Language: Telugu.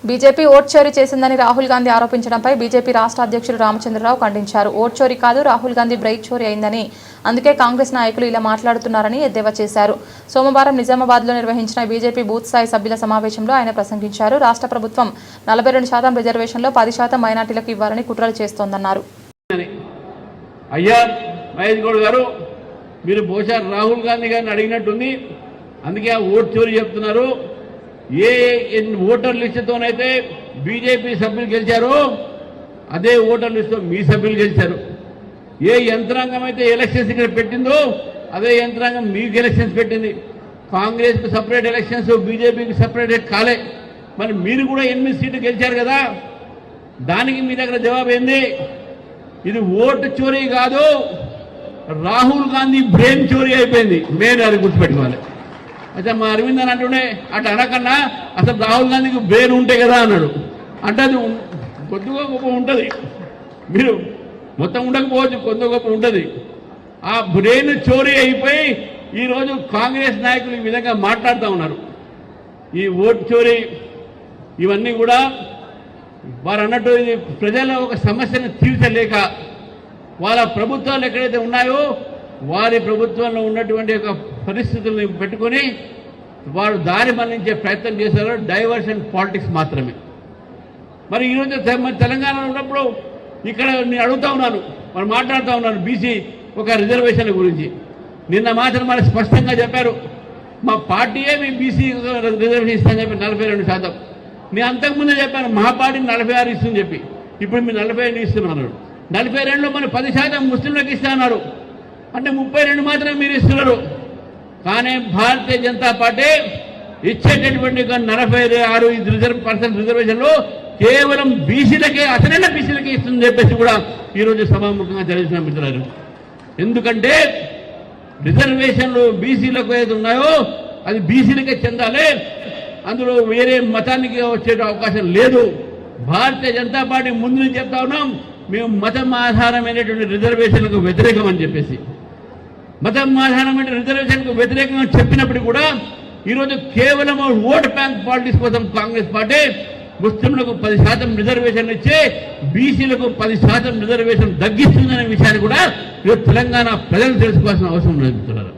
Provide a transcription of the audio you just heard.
బీజేపీ ఓట్ చోరీ చేసిందని రాహుల్ గాంధీ ఆరోపించడంపై బీజేపీ రాష్ట్ర అధ్యక్షుడు రామచంద్రరావు ఖండించారు. ఓట్ చోరీ కాదు, రాహుల్ గాంధీ బ్రేక్ చోరీ అయిందని, అందుకే కాంగ్రెస్ నాయకులు ఇలా మాట్లాడుతున్నారని ఎద్దేవా చేశారు. సోమవారం నిజామాబాద్లో నిర్వహించిన బీజేపీ బూత్ స్థాయి సభ్యుల సమావేశంలో ఆయన ప్రసంగించారు. రాష్ట్ర ప్రభుత్వం 42% రిజర్వేషన్లో 10% మైనార్టీలకు ఇవ్వాలని కుట్రలు చేస్తోందన్నారు. అయ్యా మహేష్ గౌడ్ గారు, మీరు బహుశా రాహుల్ గాంధీ గారిని అడిగినట్టుంది, అందుకే ఆ ఓట్ చోరీ చెప్తున్నారు. ఏ ఓటర్ లిస్టుతోనైతే బీజేపీ సభ్యులు గెలిచారో అదే ఓటర్ లిస్టుతో మీ సభ్యులు గెలిచారు. ఏ యంత్రాంగం అయితే ఎలక్షన్స్ ఇక్కడ పెట్టిందో అదే యంత్రాంగం మీకు ఎలక్షన్స్ పెట్టింది. కాంగ్రెస్కి సపరేట్ ఎలక్షన్స్, బీజేపీకి సపరేట్ కాలే. మరి మీరు కూడా 8 సీట్లు గెలిచారు కదా, దానికి మీ దగ్గర జవాబు ఏంది? ఇది ఓటు చోరీ కాదు, రాహుల్ గాంధీ బ్రెయిన్ చోరీ అయిపోయింది. మేము అది గుర్తుపెట్టుకోవాలి. అయితే మా అరవింద్ అని అంటుండే, అటు అనకన్నా అసలు రాహుల్ గాంధీకి బ్రెయిన్ ఉంటే కదా అన్నాడు. అంటే అది కొద్దిగా గొప్ప ఉంటుంది, మీరు మొత్తం ఉండకపోవచ్చు, కొద్దిగా గొప్ప ఉంటుంది. ఆ బ్రెయిన్ చోరీ అయిపోయి ఈరోజు కాంగ్రెస్ నాయకులు ఈ విధంగా మాట్లాడుతూ ఉన్నారు. ఈ ఓటు చోరీ ఇవన్నీ కూడా వారు అన్నట్టు ఇది ప్రజల ఒక సమస్యను తీర్చలేక వాళ్ళ ప్రభుత్వాలు ఎక్కడైతే ఉన్నాయో వారి ప్రభుత్వంలో ఉన్నటువంటి ఒక పరిస్థితులను పెట్టుకొని వారు దారి మళ్లించే ప్రయత్నం చేశారు. డైవర్షన్ పాలిటిక్స్ మాత్రమే. మరి ఈరోజు తెలంగాణలో ఉన్నప్పుడు ఇక్కడ నేను అడుగుతా ఉన్నాను, మరి మాట్లాడుతూ ఉన్నాను బీసీ ఒక రిజర్వేషన్ల గురించి. నిన్న మాత్రం మరి స్పష్టంగా చెప్పారు, మా పార్టీయే మీ బీసీ రిజర్వేషన్ ఇస్తానని చెప్పి 42%. నేను అంతకుముందే చెప్పాను మా పార్టీని 46 ఇస్తుందని చెప్పి, ఇప్పుడు మీరు 45 ఇస్తున్నారు. 42లో మన 10% ముస్లింలకు ఇస్తున్నారు, అంటే 32 మాత్రమే మీరు ఇస్తున్నారు. కానీ భారతీయ జనతా పార్టీ ఇచ్చేటటువంటి 46% రిజర్వేషన్లు కేవలం బీసీలకే, అసలైన బీసీలకే ఇస్తుందని చెప్పేసి కూడా ఈరోజు సభాముఖంగా తెలిసిన మిత్రులు. ఎందుకంటే రిజర్వేషన్లు బీసీలకు ఏది ఉన్నాయో అది బీసీలకే చెందాలి, అందులో వేరే మతానికి వచ్చే అవకాశం లేదు. భారతీయ జనతా పార్టీ ముందు నుంచి చెప్తా ఉన్నాం, మేము మతం ఆధారమైనటువంటి రిజర్వేషన్లకు వ్యతిరేకం అని చెప్పేసి. మతం ఆధారమైన రిజర్వేషన్కు వ్యతిరేకంగా చెప్పినప్పుడు కూడా ఈరోజు కేవలం ఓట్ బ్యాంక్ పాలిటిక్స్ కోసం కాంగ్రెస్ పార్టీ ముస్లింలకు 10% రిజర్వేషన్ ఇచ్చి బీసీలకు 10% రిజర్వేషన్ తగ్గిస్తుందనే విషయాన్ని కూడా ఈరోజు తెలంగాణ ప్రజలు తెలుసుకోవాల్సిన అవసరం లేదు.